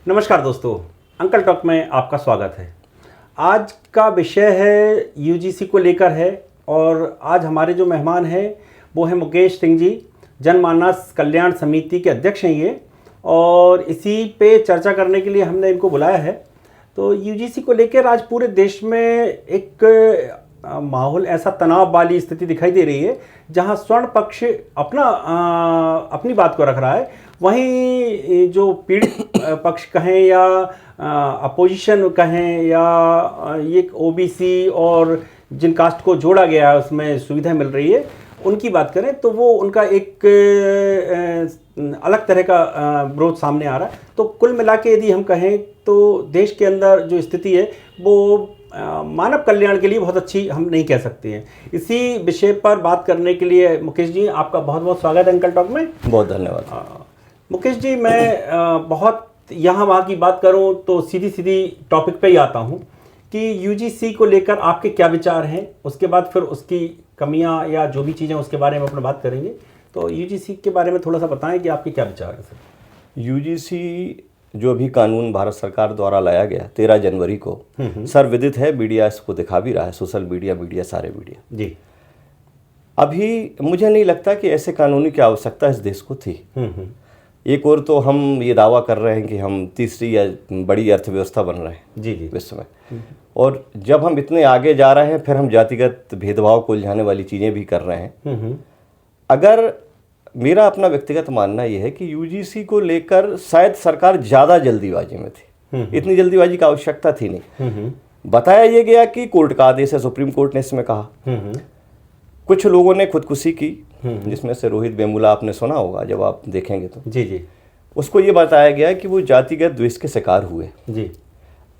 नमस्कार दोस्तों, uncle talk में आपका स्वागत है। आज का विषय है यूजीसी को लेकर है और आज हमारे जो मेहमान हैं वो है मुकेश सिंह जी, जनमानस कल्याण समिति के अध्यक्ष हैं ये, और इसी पे चर्चा करने के लिए हमने इनको बुलाया है। तो यूजीसी को लेकर आज पूरे देश में एक माहौल, ऐसा तनाव वाली स्थिति दिखाई दे रही है जहां स्वर्ण पक्ष अपनी बात को रख रहा है, वहीं जो पीड़ित पक्ष कहें या अपोजिशन कहें या ये ओबीसी और जिन कास्ट को जोड़ा गया है उसमें सुविधा मिल रही है उनकी बात करें तो वो उनका एक अलग तरह का विरोध सामने आ रहा है। तो कुल मिला के यदि हम कहें तो देश के अंदर जो स्थिति है वो मानव कल्याण के लिए बहुत अच्छी हम नहीं कह सकते हैं। इसी विषय पर बात करने के लिए मुकेश जी आपका बहुत बहुत स्वागत है अंकल टॉक में। बहुत धन्यवाद। मुकेश जी, मैं बहुत यहाँ वहाँ की बात करूँ तो सीधी सीधी टॉपिक पे ही आता हूँ कि यूजीसी को लेकर आपके क्या विचार हैं, उसके बाद फिर उसकी कमियाँ या जो भी चीज़ें उसके बारे में अपना बात करेंगे। तो यूजीसी के बारे में थोड़ा सा बताएं कि आपके क्या विचार हैं सर। यूजीसी जो भी कानून भारत सरकार द्वारा लाया गया 13 जनवरी को, सर विदित है, मीडिया इसको दिखा भी रहा है, सोशल मीडिया सारे मीडिया जी। अभी मुझे नहीं लगता कि ऐसे कानूनी की आवश्यकता इस देश को थी। एक और तो हम ये दावा कर रहे हैं कि हम तीसरी या बड़ी अर्थव्यवस्था बन रहे हैं जी जी विश्व में, और जब हम इतने आगे जा रहे हैं फिर हम जातिगत भेदभाव को उलझाने वाली चीज़ें भी कर रहे हैं। अगर मेरा अपना व्यक्तिगत मानना यह है कि यूजीसी को लेकर शायद सरकार ज़्यादा जल्दीबाजी में थी, इतनी जल्दीबाजी की आवश्यकता थी नहीं। बताया यह गया कि कोर्ट का आदेश है, सुप्रीम कोर्ट ने इसमें कहा। कुछ लोगों ने खुदकुशी की, जिसमें से रोहित वेमुला आपने सुना होगा जब आप देखेंगे तो। जी जी। उसको ये बताया गया कि वो जातिगत द्वेष के शिकार हुए। जी।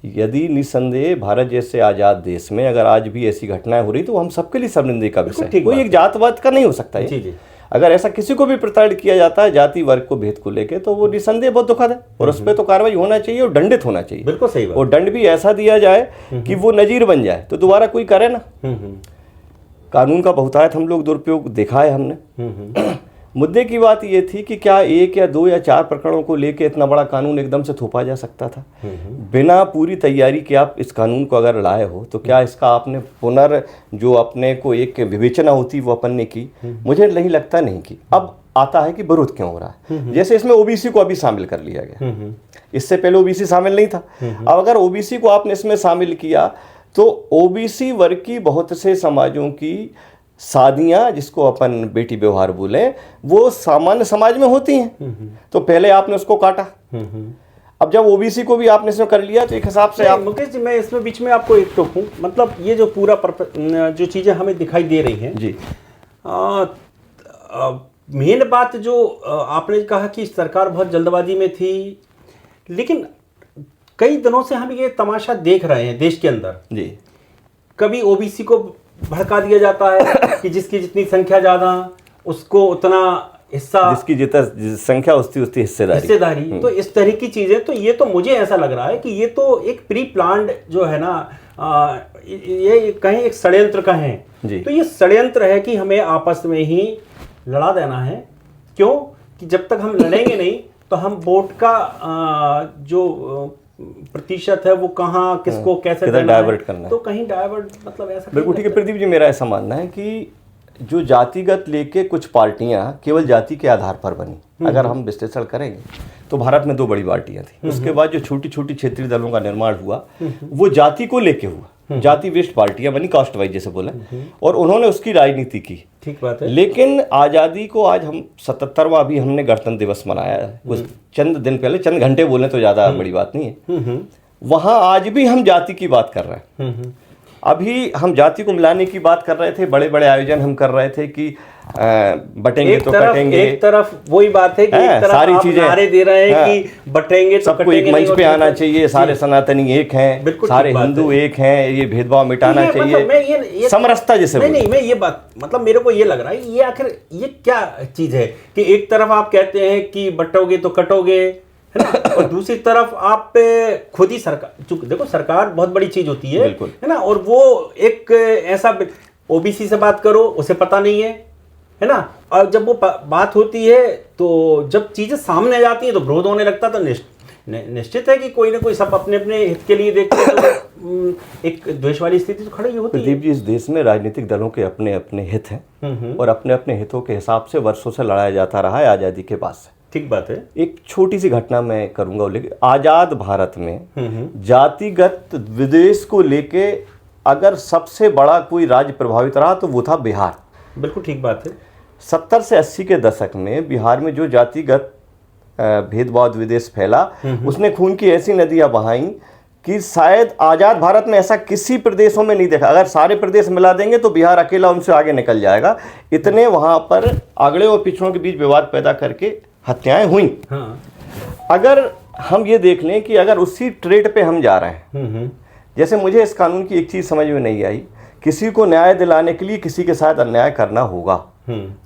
यदि निस्संदेह भारत जैसे आज़ाद देश में अगर आज भी ऐसी घटनाएं हो रही तो हम सबके लिए शर्मिंदगी का विषय है। कोई एक जातवाद का नहीं हो सकता है। जी जी। अगर ऐसा किसी को भी प्रताड़ित किया जाता है जाति वर्ग को भेद को लेके तो वो निस्संदेह बहुत दुखद है और उस पर तो कार्रवाई होना चाहिए और दंडित होना चाहिए। बिल्कुल सही बात। और दंड भी ऐसा दिया जाए कि वो नजीर बन जाए तो दोबारा कोई करे ना। कानून का बहुतायत हम लोग दुरुपयोग देखा है हमने। मुद्दे की बात ये थी कि क्या 1 या 2 या 4 प्रकरणों को लेके इतना बड़ा कानून एकदम से थोपा जा सकता था बिना पूरी तैयारी के? आप इस कानून को अगर लाए हो तो क्या इसका आपने जो अपने को एक विवेचना होती वो अपन ने की? मुझे नहीं लगता नहीं की। अब आता है कि विरोध क्यों हो रहा है। जैसे इसमें ओबीसी को अभी शामिल कर लिया गया, इससे पहले ओबीसी शामिल नहीं था। अब अगर ओबीसी को आपने इसमें शामिल किया तो ओबीसी वर्ग की बहुत से समाजों की शादियां, जिसको अपन बेटी व्यवहार बोले, वो सामान्य समाज में होती हैं। तो पहले आपने उसको काटा। अब जब ओबीसी को भी आपने इसमें कर लिया तो एक हिसाब से आप। मुकेश जी, मैं इसमें बीच में आपको एक टोकूं, मतलब ये जो पूरा जो चीज़ें हमें दिखाई दे रही हैं जी, मेन बात जो आपने कहा कि सरकार बहुत जल्दबाजी में थी, लेकिन कई दिनों से हम ये तमाशा देख रहे हैं देश के अंदर जी। कभी ओबीसी को भड़का दिया जाता है कि जिसकी जितनी संख्या ज़्यादा उसको उतना हिस्सा, जिसकी जितनी संख्या उसकी हिस्सेदारी। तो इस तरह की चीज़ें, तो ये तो मुझे ऐसा लग रहा है कि ये तो एक प्री प्लान्ड जो है ना, ये कहीं एक षड्यंत्र का है। तो ये षड्यंत्र है कि हमें आपस में ही लड़ा देना है। क्यों? कि जब तक हम लड़ेंगे नहीं तो हम वोट का जो प्रतिशत है वो कहाँ किसको कैसे डाइवर्ट करना है, तो कहीं डाइवर्ट, मतलब ऐसा। बिल्कुल ठीक है प्रदीप जी, मेरा ऐसा मानना है कि जो जातिगत लेके कुछ पार्टियां केवल जाति के आधार पर बनी, अगर हम विश्लेषण करेंगे तो भारत में 2 बड़ी पार्टियां थी। उसके बाद जो छोटी छोटी क्षेत्रीय दलों का निर्माण हुआ वो जाति को लेके हुआ, जाति बेस्ड पार्टियां बनी, कास्ट वाइज जैसे बोले, और उन्होंने उसकी राजनीति की। ठीक बात है। लेकिन आज़ादी को आज हम 77वां अभी हमने गणतंत्र दिवस मनाया है, कुछ चंद दिन पहले, चंद घंटे बोले तो ज़्यादा बड़ी बात नहीं है। वहाँ आज भी हम जाति की बात कर रहे हैं। अभी हम जाति को मिलाने की बात कर रहे थे, बड़े बड़े आयोजन हम कर रहे थे कि बटेंगे तो कटेंगे। एक तरफ वही बात है कि एक तरफ सारी आप चीजें नारे दे रहे हैं कि बटेंगे तो सबको एक मंच पे आना चाहिए, सारे सनातनी एक हैं, सारे हिंदू एक हैं, ये भेदभाव मिटाना चाहिए, समरसता जैसे। नहीं, मैं ये बात, मतलब मेरे को ये लग रहा है ये आखिर ये क्या चीज है कि एक तरफ आप कहते हैं कि बटोगे तो कटोगे, है ना, और दूसरी तरफ आप खुद ही सरकार, देखो सरकार बहुत बड़ी चीज होती है, है ना, और वो एक ऐसा ओबीसी से बात करो उसे पता नहीं है ना, और जब वो बात होती है तो जब चीजें सामने आ जाती हैं तो विरोध होने लगता है। तो निश्चित है कि कोई ना कोई सब अपने अपने हित के लिए देखते हैं, तो एक द्वेष वाली स्थिति तो खड़ी होती है। प्रदीप जी, इस देश में राजनीतिक दलों के अपने अपने हित हैं और अपने अपने हितों के हिसाब से वर्षों से लड़ाया जाता रहा है आज़ादी के बाद से। ठीक बात है। एक छोटी सी घटना मैं करूंगा, लेकिन आज़ाद भारत में जातिगत विदेश को लेके अगर सबसे बड़ा कोई राज्य प्रभावित रहा तो वो था बिहार। बिल्कुल ठीक बात है। 70 से 80 के दशक में बिहार में जो जातिगत भेदभाव विदेश फैला, उसने खून की ऐसी नदियां बहाई कि शायद आज़ाद भारत में ऐसा किसी प्रदेशों में नहीं देखा। अगर सारे प्रदेश मिला देंगे तो बिहार अकेला उनसे आगे निकल जाएगा। इतने वहाँ पर अगड़े और पिछड़ों के बीच विवाद पैदा करके हत्याएं हुई। हाँ। अगर हम ये देख लें कि अगर उसी ट्रेड पे हम जा रहे हैं, जैसे मुझे इस कानून की एक चीज़ समझ में नहीं आई, किसी को न्याय दिलाने के लिए किसी के साथ अन्याय करना होगा,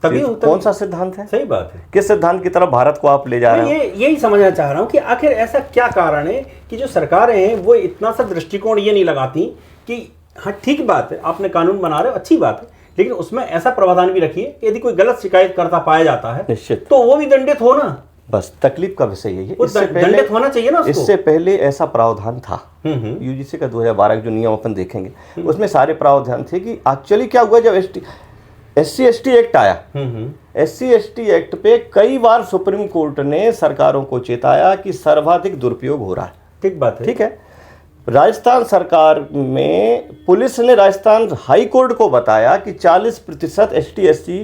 तभी कौन सा सिद्धांत है? सही बात है। किस सिद्धांत की तरफ भारत को आप ले जा रहे हैं? यही समझना चाह रहा हूँ कि आखिर ऐसा क्या कारण है कि जो सरकारें हैं वो इतना सा दृष्टिकोण ये नहीं लगाती कि हाँ ठीक बात है, आपने कानून बना रहे हो, अच्छी बात है, लेकिन उसमें ऐसा प्रावधान भी रखिए कि यदि कोई गलत शिकायत करता पाया जाता है निश्चित तो वो भी दंडित हो ना। बस तकलीफ का विषय यही है। दंडित होना चाहिए ना उसको। इससे पहले ऐसा प्रावधान था यूजीसी का 2012 जो नियम अपन देखेंगे, उसमें सारे प्रावधान थे कि एक्चुअली क्या हुआ जब SC/ST एक्ट आया, SC/ST एक्ट पे कई बार सुप्रीम कोर्ट ने सरकारों को चेताया कि सर्वाधिक दुरुपयोग हो रहा है। ठीक बात है। ठीक है। राजस्थान सरकार में पुलिस ने राजस्थान हाई कोर्ट को बताया कि 40% ST/SC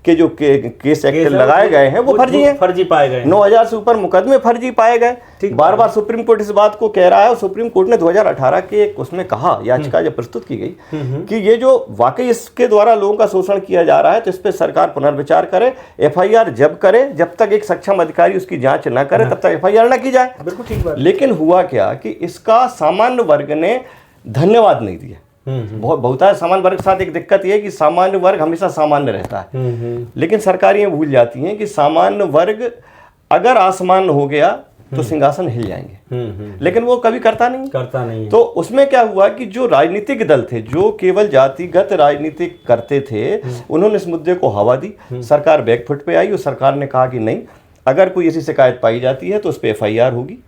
के जो केस एक्ट लगाए गए हैं वो फर्जी हैं, फर्जी पाए गए। 9000 से ऊपर मुकदमे फर्जी पाए गए। बार बार सुप्रीम कोर्ट इस बात को कह रहा है और सुप्रीम कोर्ट ने 2018 के एक उसमें कहा, याचिका जब प्रस्तुत की गई कि ये जो वाकई इसके द्वारा लोगों का शोषण किया जा रहा है तो इस पर सरकार पुनर्विचार करे, FIR जब करे, जब तक एक सक्षम अधिकारी उसकी जांच न करे तब तक FIR न की जाए। बिल्कुल ठीक बात। लेकिन हुआ क्या कि इसका सामान्य वर्ग ने धन्यवाद नहीं दिया। बहुत सामान्य वर्ग के साथ एक दिक्कत यह है कि सामान्य वर्ग हमेशा सामान्य रहता है, लेकिन सरकारें भूल जाती हैं कि सामान्य वर्ग अगर आसमान हो गया तो सिंहासन हिल जाएंगे, लेकिन वो कभी करता नहीं। तो उसमें क्या हुआ कि जो राजनीतिक दल थे जो केवल जातिगत राजनीति करते थे, उन्होंने इस मुद्दे को हवा दी। सरकार बैकफुट पे आई और सरकार ने कहा कि नहीं, अगर कोई ऐसी शिकायत पाई जाती है तो उस पर FIR होगी।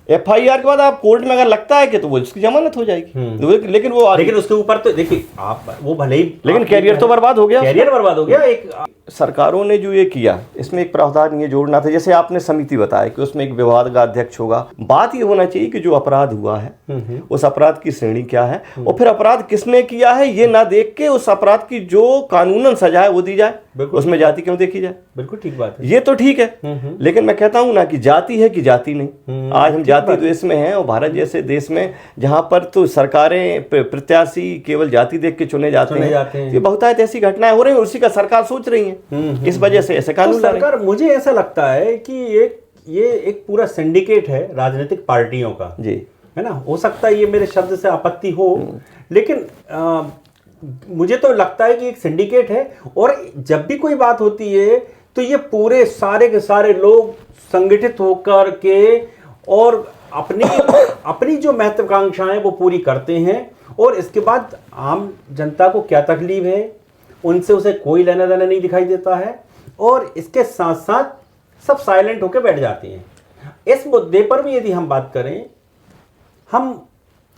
FIR के बाद आप कोर्ट में अगर लगता है कि तो वो उसकी जमानत हो जाएगी। लेकिन उसके ऊपर तो देखिए आप वो भले ही, लेकिन कैरियर तो बर्बाद हो गया, एक सरकारों ने जो ये किया इसमें एक प्रावधान ये जोड़ना था, जैसे आपने समिति बताया कि उसमें एक विभाग का अध्यक्ष होगा। बात ये होना चाहिए कि जो अपराध हुआ है उस अपराध की श्रेणी क्या है और फिर अपराध किसने किया है ये ना देख के उस अपराध की जो कानूनन सजा है वो दी जाए, उसमें जाति क्यों देखी जाए। बिल्कुल ठीक बात है। ये तो ठीक है, लेकिन मैं कहता हूं ना कि जाति है कि जाति नहीं। आज हम जाति देश में हैं और भारत जैसे देश में जहां पर तो सरकारें प्रत्याशी केवल जाति देख के चुने जाते हैं। ये बहुतायत ऐसी घटनाएं हो रही है, उसी का सरकार सोच रही है, इस वजह से ऐसे कानून सरकार। मुझे ऐसा लगता है कि ये एक पूरा सिंडिकेट है राजनीतिक पार्टियों का जी, है ना। हो सकता है ये मेरे शब्द से आपत्ति हो, लेकिन मुझे तो लगता है कि एक सिंडिकेट है और जब भी कोई बात होती है तो ये पूरे सारे के सारे लोग संगठित होकर के और अपनी जो महत्वाकांक्षाएं वो पूरी करते हैं और इसके बाद आम जनता को क्या तकलीफ है उनसे उसे कोई लेना देना नहीं दिखाई देता है और इसके साथ साथ सब साइलेंट होकर बैठ जाते हैं। इस मुद्दे पर भी यदि हम बात करें, हम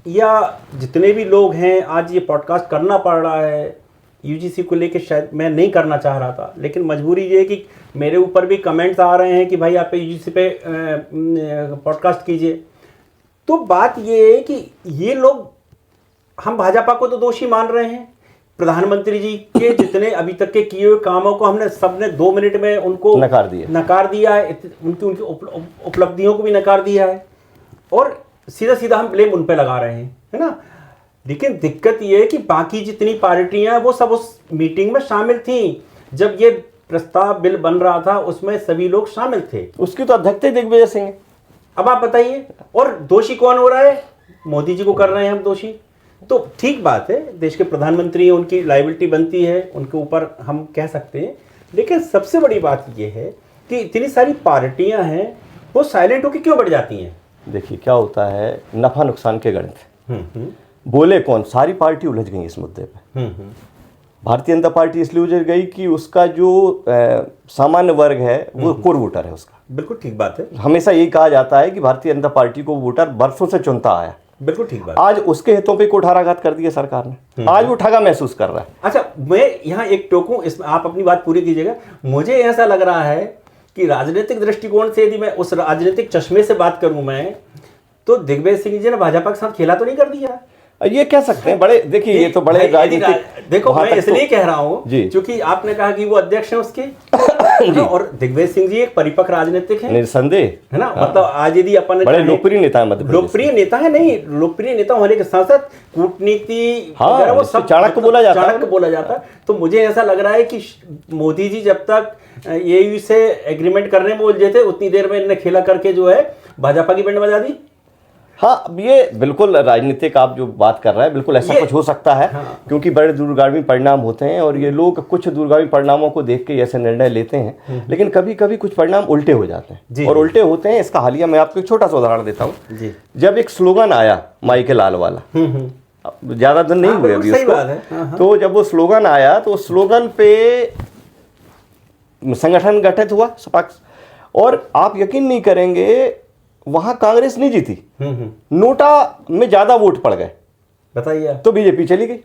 या जितने भी लोग हैं, आज ये पॉडकास्ट करना पड़ रहा है यूजीसी को लेके, शायद मैं नहीं करना चाह रहा था, लेकिन मजबूरी ये है कि मेरे ऊपर भी कमेंट्स आ रहे हैं कि भाई आप यूजीसी पे पॉडकास्ट कीजिए। तो बात ये है कि ये लोग, हम भाजपा को तो दोषी मान रहे हैं, प्रधानमंत्री जी के जितने अभी तक के किए हुए कामों को हमने सबने 2 मिनट में उनको नकार दिया है, उनकी उपलब्धियों को भी नकार दिया है और सीधा सीधा हम ब्लेम उन पे लगा रहे हैं, है ना। लेकिन दिक्कत ये है कि बाकी जितनी पार्टियां वो सब उस मीटिंग में शामिल थी, जब ये प्रस्ताव बिल बन रहा था उसमें सभी लोग शामिल थे। उसकी तो अध्यक्षता दिग्विजय सिंह है। अब आप बताइए, और दोषी कौन हो रहा है? मोदी जी को कर रहे हैं हम दोषी। तो ठीक बात है, देश के प्रधानमंत्री हैं, उनकी लायबिलिटी बनती है, उनके ऊपर हम कह सकते हैं, लेकिन सबसे बड़ी बात यह है कि इतनी सारी पार्टियां हैं वो साइलेंट होकर क्यों बढ़ जाती हैं? देखिए क्या होता है, नफा नुकसान के गणित। बोले कौन? सारी पार्टी उलझ गई इस मुद्दे पे। भारतीय जनता पार्टी इसलिए उजड़ गई कि उसका जो सामान्य वर्ग है वो कोर वोटर है उसका। बिल्कुल ठीक बात है। हमेशा यही कहा जाता है कि भारतीय जनता पार्टी को वोटर बरसों से चुनता आया। बिल्कुल ठीक बात। आज उसके हितों पे कुठाराघात कर दिया सरकार ने, आज वो ठगा महसूस कर रहा है। अच्छा, मैं यहाँ एक टोकूं, इसमें आप अपनी बात पूरी कीजिएगा। मुझे ऐसा लग रहा है कि राजनीतिक दृष्टिकोण से यदि मैं उस राजनीतिक चश्मे से बात करूं मैं, तो दिग्विजय सिंह जी ने भाजपा के साथ खेला तो नहीं कर दिया? ये कह सकते हैं बड़े, देखिए ये तो बड़े राजनीतिक, देखो मैं इसलिए कह रहा हूँ क्योंकि आपने कहा कि वो अध्यक्ष हैं उसके और दिग्विजय सिंह जी एक परिपक्व राजनीतिक हैं, निसंदेह, है ना। मतलब आज यदि अपन बड़े लोकप्रिय नेता है, मतलब लोकप्रिय नेता है, नहीं लोकप्रिय नेता होने के साथ साथ कूटनीति हाँ, वो सब चाणक्य बोला जाता है, चाणक्य बोला जाता है। तो मुझे ऐसा लग रहा है कि मोदी जी जब तक एयू से एग्रीमेंट करने में उलझे थे, उतनी देर में इन्होंने खेला करके जो है भाजपा की बैंड बजा दी। हाँ, ये बिल्कुल राजनीतिक आप जो बात कर रहे हैं, बिल्कुल ऐसा कुछ हो सकता है। हाँ। क्योंकि बड़े दूरगामी परिणाम होते हैं और ये लोग कुछ दूरगामी परिणामों को देख के ऐसे निर्णय लेते हैं, लेकिन कभी कभी कुछ परिणाम उल्टे हो जाते हैं और उल्टे होते हैं। इसका हालिया मैं आपको एक छोटा सा उदाहरण देता हूँ। जब एक स्लोगन आया माई के लाल वाला, ज्यादा दिन नहीं हुए अभी उसको, तो जब वो स्लोगन आया तो स्लोगन पे संगठन गठित हुआ सपाक्स, और आप यकीन नहीं करेंगे वहां कांग्रेस नहीं जीती, नोटा में ज्यादा वोट पड़ गए, बताइए, तो बीजेपी चली गई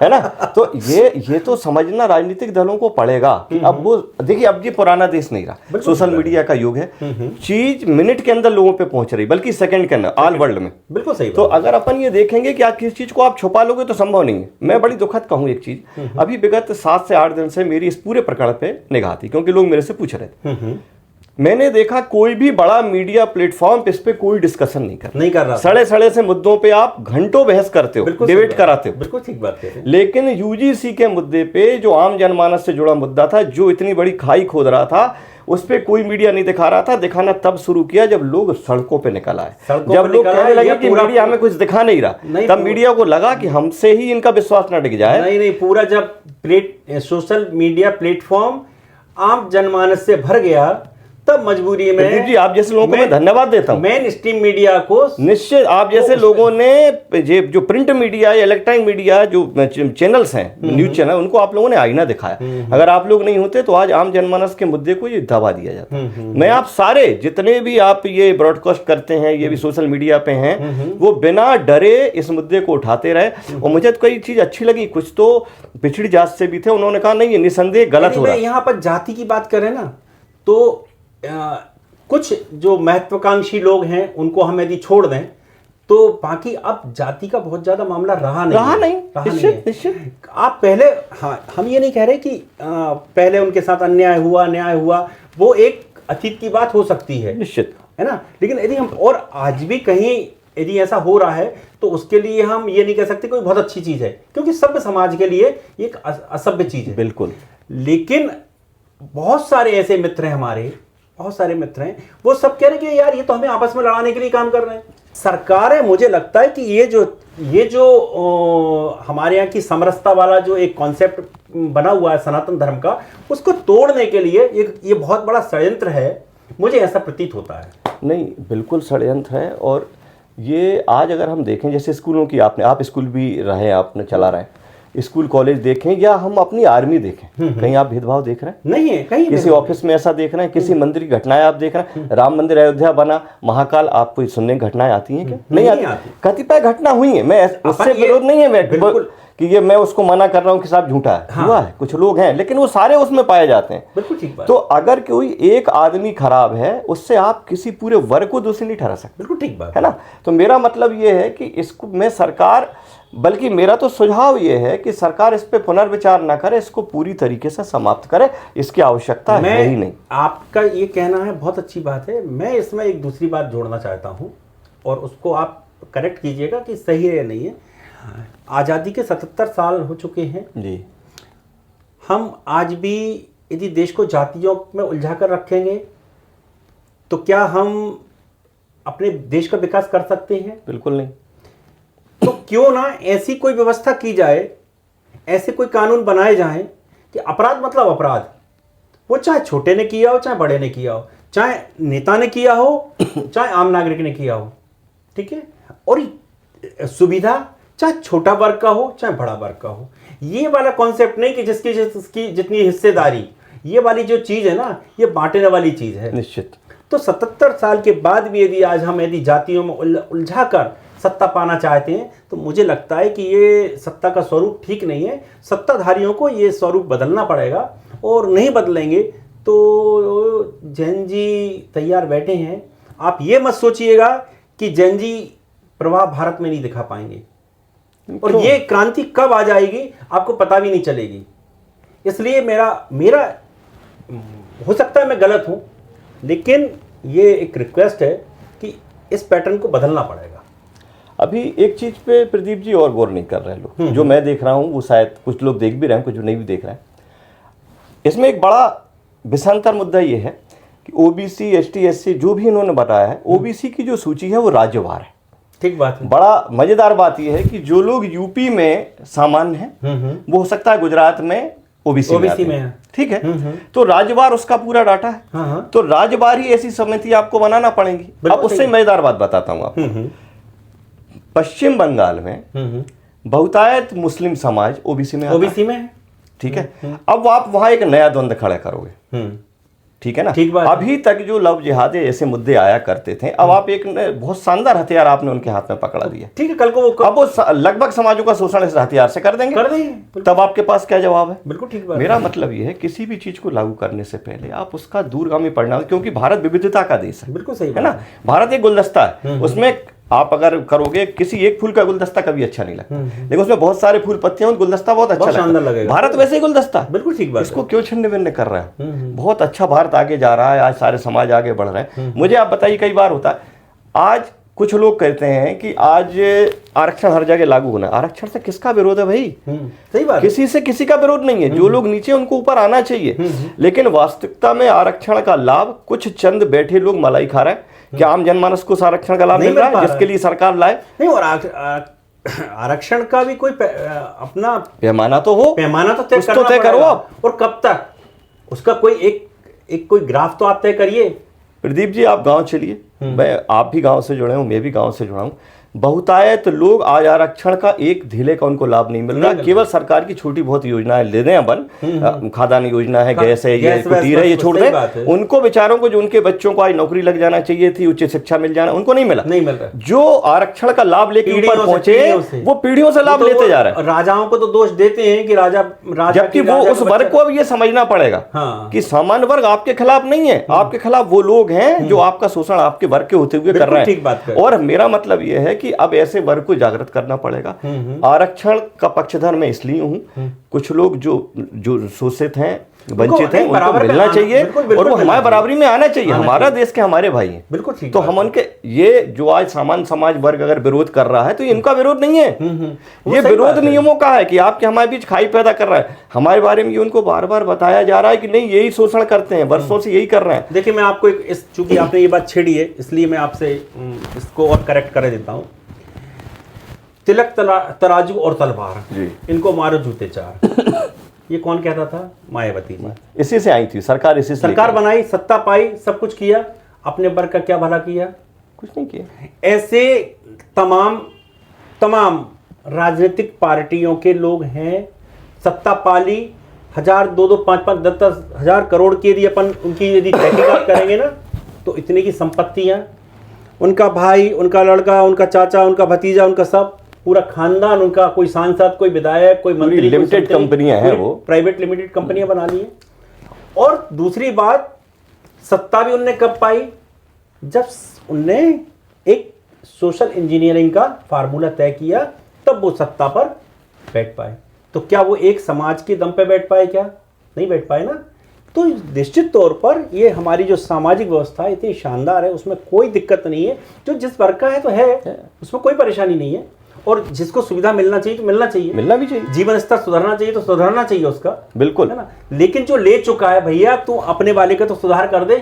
है ना। तो ये तो समझना राजनीतिक दलों को पड़ेगा कि अब वो देखिए, अब ये पुराना देश नहीं रहा, सोशल मीडिया का युग है, चीज मिनट के अंदर लोगों पे पहुंच रही, बल्कि सेकंड के अंदर, ऑल वर्ल्ड में। बिल्कुल सही। तो अगर अपन ये देखेंगे कि आप किस चीज को आप छुपा लोगे तो संभव नहीं है। मैं बड़ी दुखद कहूँ एक चीज, अभी विगत 7 से 8 दिन से मेरी इस पूरे प्रकरण पे निगाह थी, क्योंकि लोग मेरे से पूछ रहे थे। मैंने देखा कोई भी बड़ा मीडिया प्लेटफॉर्म पे इस पे कोई डिस्कशन नहीं कर रहा। सड़े सड़े से मुद्दों पे आप घंटों बहस करते हो, डिबेट कराते हो, बिल्कुल ठीक बात है। लेकिन यूजीसी के मुद्दे पे, जो आम जनमानस से जुड़ा मुद्दा था, जो इतनी बड़ी खाई खोद रहा था, उस पे कोई मीडिया नहीं दिखा रहा था। दिखाना तब शुरू किया जब लोग सड़कों पे निकल आए, जब लोग कहने लगे कि मीडिया हमें कुछ दिखा नहीं रहा, तब मीडिया को लगा कि हमसे ही इनका विश्वास न टिक जाए। नहीं, पूरा जब सोशल मीडिया प्लेटफॉर्म आम जनमानस से भर गया, तब मजबूरी में जी आप जैसे लोगों को मैं धन्यवाद देता हूं। मेन स्ट्रीम मीडिया को निश्चित, आप जैसे लोगों ने जो प्रिंट मीडिया, इलेक्ट्रॉनिक मीडिया, जो चैनल्स हैं, न्यूज चैनल, उनको आप लोगों ने आईना दिखाया। अगर आप लोग नहीं होते तो आज आम जनमानस के मुद्दे को ये दबा दिया जाता। मैं आप सारे जितने भी आप ये ब्रॉडकास्ट करते हैं, ये भी सोशल मीडिया पे हैं, वो बिना डरे इस मुद्दे को उठाते रहे। और मुझे तो कई चीज अच्छी लगी, कुछ तो पिछड़ी जात से भी थे, उन्होंने कहा नहीं ये निसंदेह गलत हो रहा है। यहाँ पर जाति की बात करें ना, तो कुछ जो महत्वाकांक्षी लोग हैं उनको हम यदि छोड़ दें तो बाकी अब जाति का बहुत ज्यादा मामला रहा नहीं। आप पहले, हाँ, हम ये नहीं कह रहे कि पहले उनके साथ अन्याय हुआ, वो एक अतीत की बात हो सकती है, निश्चित है ना। लेकिन यदि हम, और आज भी कहीं यदि ऐसा हो रहा है तो उसके लिए हम ये नहीं कह सकते कोई बहुत अच्छी चीज है, क्योंकि सभ्य समाज के लिए एक असभ्य चीज है। बिल्कुल। लेकिन बहुत सारे ऐसे मित्र हैं हमारे, बहुत सारे मित्र हैं, वो सब कह रहे हैं कि यार ये तो हमें आपस में लड़ाने के लिए काम कर रहे हैं। सरकारें, मुझे लगता है कि ये जो हमारे यहाँ की समरसता वाला जो एक कॉन्सेप्ट बना हुआ है सनातन धर्म का, उसको तोड़ने के लिए ये बहुत बड़ा षड्यंत्र है, मुझे ऐसा प्रतीत होता है। नहीं, बिल्कुल षड्यंत्र है। और ये आज अगर हम देखें, जैसे स्कूलों की आप स्कूल भी रहे, आपने चला रहे, स्कूल कॉलेज देखें या हम अपनी आर्मी देखें, कहीं आप भेदभाव देख रहे हैं? नहीं है कहीं। किसी ऑफिस में ऐसा देख रहे हैं, किसी मंदिर की घटनाएं आप देख रहे हैं, राम मंदिर अयोध्या बना, महाकाल, आपको सुनने की घटनाएं आती हैं क्या? नहीं आती। कतिपय घटना हुई है, मैं उससे विरोध नहीं है मैं कि ये मैं उसको मना कर रहा हूँ कि साहब झूठा है, हुआ है, कुछ लोग हैं, लेकिन वो सारे उसमें पाए जाते हैं। बिल्कुल ठीक बात। तो अगर कोई एक आदमी खराब है, उससे आप किसी पूरे वर्ग को दोषी नहीं ठहरा सकते। बिल्कुल ठीक बात है ना। तो मेरा मतलब ये है कि इसको मैं सरकार, बल्कि मेरा तो सुझाव ये है कि सरकार इस पे पुनर्विचार ना करे, इसको पूरी तरीके से समाप्त करे, इसकी आवश्यकता है ही नहीं। आपका ये कहना है, बहुत अच्छी बात है। मैं इसमें एक दूसरी बात जोड़ना चाहता हूँ और उसको आप करेक्ट कीजिएगा कि सही है या नहीं है। आज़ादी के 77 साल हो चुके हैं जी। हम आज भी यदि देश को जातियों में उलझा कर रखेंगे तो क्या हम अपने देश का विकास कर सकते हैं? बिल्कुल नहीं। तो क्यों ना ऐसी कोई व्यवस्था की जाए, ऐसे कोई कानून बनाए जाएं कि अपराध मतलब अपराध, वो चाहे छोटे ने किया हो चाहे बड़े ने किया हो, चाहे नेता ने किया हो चाहे आम नागरिक ने किया हो, ठीक है। और सुविधा चाहे छोटा वर्ग का हो चाहे बड़ा वर्ग का हो, ये वाला कॉन्सेप्ट नहीं कि जिसकी जितनी हिस्सेदारी, ये वाली जो चीज है ना, ये बांटने वाली चीज है। निश्चित। तो 77 साल के बाद भी यदि आज हम यदि जातियों में उलझा कर सत्ता पाना चाहते हैं, तो मुझे लगता है कि ये सत्ता का स्वरूप ठीक नहीं है। सत्ताधारियों को ये स्वरूप बदलना पड़ेगा, और नहीं बदलेंगे तो जैन जी तैयार बैठे हैं। आप ये मत सोचिएगा कि जैन जी प्रभाव भारत में नहीं दिखा पाएंगे, और ये क्रांति कब आ जाएगी आपको पता भी नहीं चलेगी। इसलिए मेरा हो सकता है मैं गलत हूं, लेकिन ये एक रिक्वेस्ट है कि इस पैटर्न को बदलना पड़ेगा। अभी एक चीज पे प्रदीप जी और गौर नहीं कर रहे लोग, जो मैं देख रहा हूं वो शायद कुछ लोग देख भी रहे हैं, कुछ नहीं भी देख रहे हैं। इसमें एक बड़ा विषांतर मुद्दा ये है कि ओबीसी, एसटी, एससी जो भी इन्होंने बताया है, ओबीसी की जो सूची है वो राज्यवार है। ठीक बात है। बड़ा मजेदार बात यह है कि जो लोग यूपी में सामान्य हैं, वो हो सकता है गुजरात में ओबीसी में है। ठीक है, तो राज्यवार उसका पूरा डाटा है। हाँ। तो राज्यवार ही ऐसी समिति आपको बनाना पड़ेगी। अब उससे मजेदार बात बताता हूं आपको। पश्चिम बंगाल में बहुतायत मुस्लिम समाज ओबीसी में है। ठीक है, अब आप वहां एक नया द्वंद्व खड़ा करोगे। ठीक है ना। ठीक बात। अभी तक जो लव जिहाद ऐसे मुद्दे आया करते थे, अब आप एक बहुत शानदार हथियार आपने उनके हाथ में पकड़ा दिया। ठीक है, कल को अब वो लगभग समाजों का शोषण इस हथियार से कर देंगे। तब आपके पास क्या जवाब है? बिल्कुल ठीक बात। मेरा मतलब ये है, किसी भी चीज को लागू करने से पहले आप उसका दूरगामी परिणाम, क्योंकि भारत विविधता का देश है। बिल्कुल सही है ना। भारत एक गुलदस्ता है, उसमें आप अगर करोगे किसी एक फूल का गुलदस्ता कभी अच्छा नहीं लगता, लेकिन उसमें बहुत सारे फूल पत्ते हैं, गुलदस्ता बहुत अच्छा लगेगा। भारत वैसे ही गुलदस्ता। बिल्कुल ठीक बात। इसको क्यों छिन्न भिन्न कर रहा है? बहुत अच्छा भारत आगे जा रहा है, आज सारे समाज आगे बढ़ रहे हैं। मुझे आप बताइए, कई बार होता है, आज कुछ लोग कहते हैं कि आज आरक्षण हर जगह लागू होना। आरक्षण से किसका विरोध है भाई? सही बात। किसी से किसी का विरोध नहीं है। जो लोग नीचे उनको ऊपर आना चाहिए, लेकिन वास्तविकता में आरक्षण का लाभ कुछ चंद बैठे लोग मलाई खा रहे हैं। क्या आम जनमानस को आरक्षण का लाभ मिल रहा है जिसके लिए सरकार लाए? नहीं, और आरक्षण का भी कोई अपना पैमाना तो हो, पैमाना तो तय करो आप। और कब तक उसका कोई एक कोई ग्राफ तो आप तय करिए। प्रदीप जी, आप गांव चलिए, मैं आप भी गांव से जुड़े हूं, मैं भी गांव से जुड़ा हूं। बहुतायत लोग आज आरक्षण का एक ढीले का उनको लाभ नहीं मिल रहा। केवल सरकार की छोटी बहुत योजनाएं ले रहे हैं बन, खादान योजना है, गैस है, ये कुटीर है, ये छोड़ दें। उनको बेचारों को, जो उनके बच्चों को आज नौकरी लग जाना चाहिए थी, उच्च शिक्षा मिल जाना, उनको नहीं मिला। जो आरक्षण का लाभ लेके ऊपर पहुंचे, वो पीढ़ियों से लाभ लेते जा रहे हैं। राजाओं को तो दोष देते हैं कि राजा, जबकि वो उस वर्ग को अब ये समझना पड़ेगा कि सामान्य वर्ग आपके खिलाफ नहीं है, आपके खिलाफ वो लोग हैं जो आपका शोषण आपके वर्ग के होते हुए कर रहे हैं। और मेरा मतलब ये है कि अब ऐसे वर्ग को जागृत करना पड़ेगा। आरक्षण का पक्षधर मैं इसलिए हूं, कुछ लोग जो शोषित हैं, वंचित हैं, उनको मिलना चाहिए, और वो हमारे बराबरी में आना चाहिए। हमारा देश के हमारे भाई हैं। बिल्कुल ठीक। तो हम उनके, ये जो आज सामान्य समाज वर्ग अगर विरोध कर रहा है, तो इनका विरोध नहीं है, ये विरोध नियमों का है कि आपके हमारे बीच खाई पैदा कर रहा है। हमारे बारे में उनको बार बार बताया जा रहा है कि नहीं, यही शोषण करते हैं, वर्षों से यही कर रहे हैं। देखिए, मैं आपको चूंकि आपने ये बात छेड़ी है, इसलिए मैं आपसे इसको और करेक्ट कर देता हूँ। तिलक, तराजू और तलवार, इनको मारो जूते चार। ये कौन कहता था? मायावती जी। इसी से आई थी सरकार, इसी से सरकार बनाई, सत्ता पाई, सब कुछ किया, अपने वर्ग का क्या भला किया? कुछ नहीं किया। ऐसे तमाम राजनीतिक पार्टियों के लोग हैं। सत्ता पाली, 1000, 2-2, 5-5, 10-10 हजार करोड़ की यदि अपन उनकी यदि तहकीकात करेंगे ना, तो इतने की संपत्तियां, उनका भाई, उनका लड़का, उनका चाचा, उनका भतीजा, उनका सब पूरा खानदान, उनका कोई सांसद, कोई विधायक, कोई मंत्री, लिमिटेड कंपनियां हैं, वो प्राइवेट लिमिटेड कंपनियां बना ली हैं। और दूसरी बात, सत्ता भी उनने कब पाई? जब उनने एक सोशल इंजीनियरिंग का फार्मूला तय किया, तब वो सत्ता पर बैठ पाए। तो क्या वो एक समाज के दम पे बैठ पाए? क्या नहीं बैठ पाए ना। तो निश्चित तौर पर ये हमारी जो सामाजिक व्यवस्था है इतनी शानदार है, उसमें कोई दिक्कत नहीं है। जो जिस वर्ग का है तो है, उसमें कोई परेशानी नहीं है। और जिसको सुविधा मिलना चाहिए तो मिलना चाहिए, मिलना भी चाहिए। जीवन स्तर सुधरना चाहिए तो सुधरना चाहिए उसका, बिल्कुल, है ना। लेकिन जो ले चुका है, भैया तू अपने वाले का तो सुधार कर दे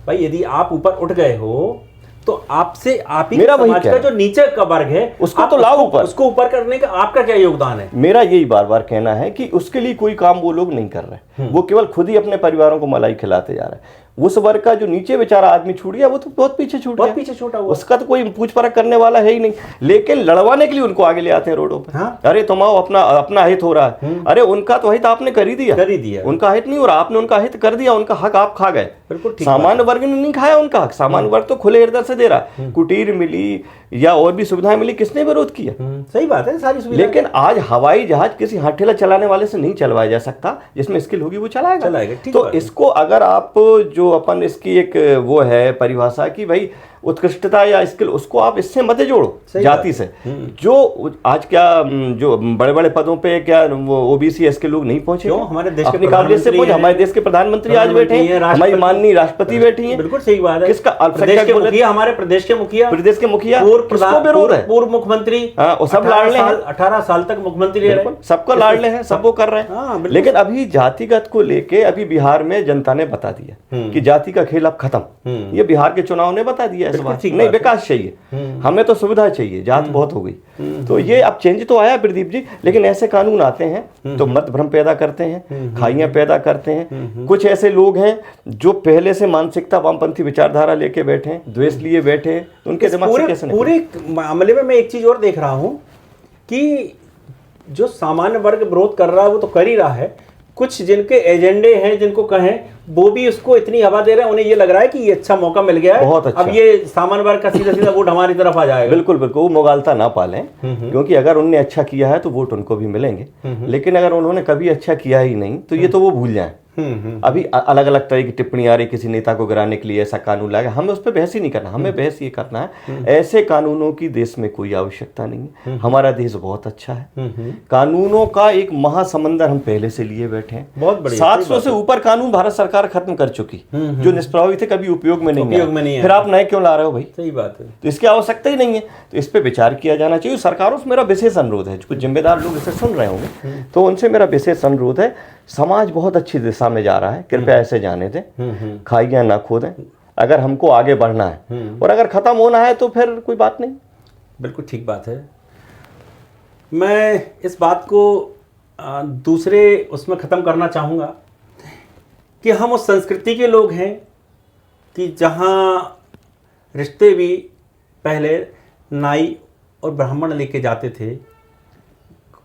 भाई। यदि आप ऊपर उठ गए हो तो आपसे आप ही समाज का जो नीचे का वर्ग है उसको तो लाओ ऊपर, उसको ऊपर करने का आपका क्या योगदान है? मेरा यही बार बार कहना है कि उसके लिए कोई काम वो लोग नहीं कर रहे, वो केवल खुद ही अपने परिवारों को मलाई खिलाते जा रहे हैं। उस वर्ग का जो नीचे बेचारा आदमी छूट गया वो तो बहुत पीछे छूट गया, पीछे छूटा हुआ, उसका तो कोई पूछ परख करने वाला है ही नहीं। लेकिन लड़वाने के लिए उनको आगे ले आते हैं रोडों पर। हाँ? अरे तुम आओ, अपना हित हो रहा है। अरे उनका तो हित आपने कर ही दिया, उनका हित नहीं हो रहा, आपने उनका हित कर दिया, उनका हक आप खा गए। सामान्य वर्ग ने नहीं खाया उनका हक, सामान्य वर्ग तो खुले हृदय से दे रहा है। कुटीर मिली या और भी सुविधाएं मिली, किसने विरोध किया? सही बात है, सारी सुविधाएं। लेकिन आज हवाई जहाज किसी हठेला चलाने वाले से नहीं चलवाया जा सकता, जिसमें स्किल होगी वो चलाएगा। तो इसको अगर आप जो अपन इसकी एक वो है परिभाषा की भाई उत्कृष्टता या स्किल, उसको आप इससे मत जोड़ो जाति से। जो आज क्या जो बड़े बड़े पदों पे क्या वो ओबीसी एस के लोग नहीं पहुंचे, हमारे देश अपनी काबिलियत से पहुंचे। हमारे देश के प्रधानमंत्री आज बैठे हैं, हमारी माननीय राष्ट्रपति बैठी हैं। बिल्कुल सही बात है। किसका? हमारे प्रदेश के मुखिया, किसको विरोध है? पूर्व मुख्यमंत्री, सब लाडले हैं, 18 साल तक मुख्यमंत्री रहे, सबको लाडले हैं, सब वो कर रहे हैं। लेकिन अभी जातिगत को लेके अभी बिहार में जनता ने बता दिया कि जाति का खेल अब खत्म। ये बिहार के चुनाव ने बता दिया नहीं, विकास चाहिए, हमें तो सुविधा चाहिए, जात बहुत हो गई। तो ये अब चेंज तो आया प्रदीप जी, लेकिन ऐसे कानून आते हैं तो मत भ्रम पैदा करते हैं, खाइयां पैदा करते हैं। कुछ ऐसे लोग हैं जो पहले से मानसिकता वामपंथी विचारधारा लेके बैठे हैं, द्वेष लिए बैठे हैं, उनके दिमाग से कैसे पूरे मामले में मैं एक चीज और देख रहा हूं कि जो सामान्य वर्ग विरोध कर रहा है वो तो कर ही रहा है, कुछ जिनके एजेंडे हैं, जिनको कहें, वो भी उसको इतनी हवा दे रहे हैं, उन्हें ये लग रहा है कि ये अच्छा मौका मिल गया है, बहुत अच्छा। अब ये सामान्य वर्ग का सीधा सीधा वोट हमारी तरफ आ जाएगा। बिल्कुल बिल्कुल, वो मुगालता ना पालें, क्योंकि अगर उनने अच्छा किया है तो वोट उनको भी मिलेंगे। लेकिन अगर उन्होंने कभी अच्छा किया ही नहीं तो ये तो वो भूल जाएं। अभी अलग अलग तरह की टिप्पणी आ रही, किसी नेता को गिराने के लिए ऐसा कानून लाएगा, हमें उस पर बहस ही नहीं करना, हमें बहस ये करना है ऐसे कानूनों की देश में कोई आवश्यकता नहीं है। हमारा देश बहुत अच्छा है, कानूनों का एक महासमंदर हम पहले से लिए बैठे हैं, बहुत बढ़िया। 700 से ऊपर कानून भारत सरकार खत्म कर चुकी, जो निष्प्रभावी थे, कभी उपयोग में नहीं, फिर आप नए क्यों ला रहे हो भाई? सही बात है, तो इसकी आवश्यकता ही नहीं है। तो इस पर विचार किया जाना चाहिए। सरकारों से मेरा विशेष अनुरोध है, कुछ जिम्मेदार लोग इसे सुन रहे होंगे तो उनसे मेरा विशेष अनुरोध है, समाज बहुत अच्छी दिशा में जा रहा है, कृपया ऐसे जाने दें, खाइयां ना खोदें। अगर हमको आगे बढ़ना है और अगर खत्म होना है तो फिर कोई बात नहीं। बिल्कुल ठीक बात है। मैं इस बात को दूसरे उसमें ख़त्म करना चाहूँगा कि हम उस संस्कृति के लोग हैं कि जहाँ रिश्ते भी पहले नाई और ब्राह्मण लेके जाते थे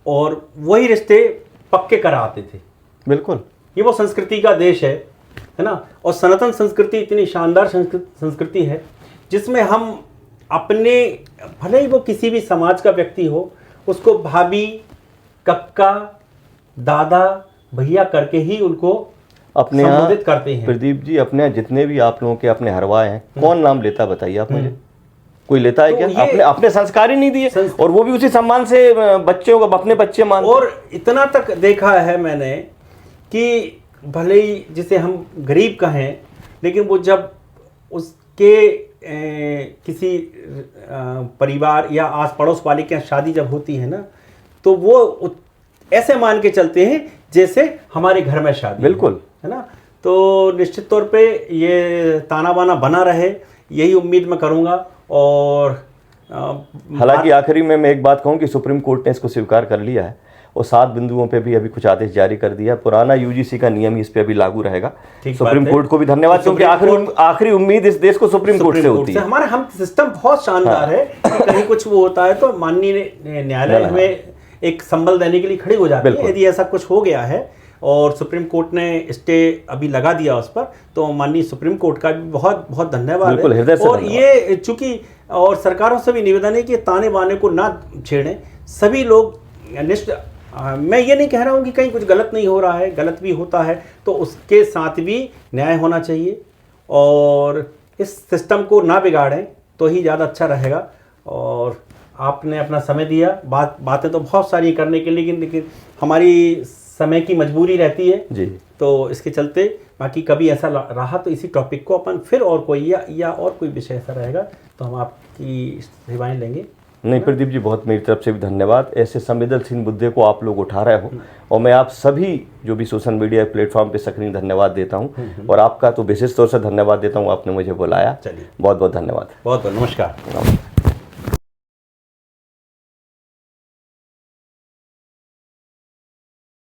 और वही रिश्ते पक्के कराते थे। बिल्कुल, ये वो संस्कृति का देश है ना। और सनातन संस्कृति इतनी शानदार संस्कृति है जिसमें हम अपने, भले ही वो किसी भी समाज का व्यक्ति हो, उसको भाभी, कक्का, दादा, भैया करके ही उनको अपने संबोधित करते हैं। प्रदीप जी, अपने जितने भी आप लोगों के अपने हरवाए हैं, कौन नाम लेता बताइए आप मुझे? कोई लेता है तो क्या? अपने संस्कार ही नहीं दिए, और वो भी उसी सम्मान से बच्चों को अपने बच्चे मानते। और इतना तक देखा है मैंने कि भले ही जिसे हम गरीब कहें, लेकिन वो जब उसके किसी परिवार या आस पड़ोस वाले के यहाँ शादी जब होती है ना, तो वो ऐसे मान के चलते हैं जैसे हमारे घर में शादी। बिल्कुल है ना। तो निश्चित तौर पे ये ताना बाना बना रहे, यही उम्मीद मैं करूँगा। और हालांकि आखिरी में मैं एक बात कहूँ कि सुप्रीम कोर्ट ने इसको स्वीकार कर लिया है और 7 बिंदुओं पे भी अभी कुछ आदेश जारी कर दिया। पुराना यूजीसी का नियम इस पे अभी लागू रहेगा। सुप्रीम कोर्ट को भी धन्यवाद, क्योंकि आखिरी उम्मीद इस देश को सुप्रीम कोर्ट से होती है। हमारे हम सिस्टम बहुत शानदार है कि कहीं कुछ वो होता है तो माननीय न्यायालय हमें एक संबल देने के लिए खड़ी हो जाती है यदि ऐसा कुछ हो गया है। और सुप्रीम कोर्ट ने स्टे अभी लगा दिया उस पर, तो माननीय सुप्रीम कोर्ट का भी बहुत बहुत धन्यवाद है। और ये चूंकि और सरकारों से भी निवेदन है कि ताने बाने को ना छेड़ें सभी लोग। मैं ये नहीं कह रहा हूँ कि कहीं कुछ गलत नहीं हो रहा है, गलत भी होता है तो उसके साथ भी न्याय होना चाहिए और इस सिस्टम को ना बिगाड़ें तो ही ज़्यादा अच्छा रहेगा। और आपने अपना समय दिया, बातें तो बहुत सारी करने के लिए, लेकिन हमारी समय की मजबूरी रहती है जी। तो इसके चलते बाकी कभी ऐसा रहा तो इसी टॉपिक को अपन फिर और कोई या और कोई विषय ऐसा रहेगा तो हम आपकी सेवाएं लेंगे। नहीं प्रदीप जी, बहुत मेरी तरफ से भी धन्यवाद। ऐसे संवेदनशील मुद्दे को आप लोग उठा रहे हो और मैं आप सभी जो भी सोशल मीडिया प्लेटफॉर्म पे सक्रिय धन्यवाद देता हूं और आपका तो विशेष तौर से धन्यवाद देता हूं, आपने मुझे बुलाया। चलिए, बहुत बहुत धन्यवाद। बहुत बहुत नमस्कार।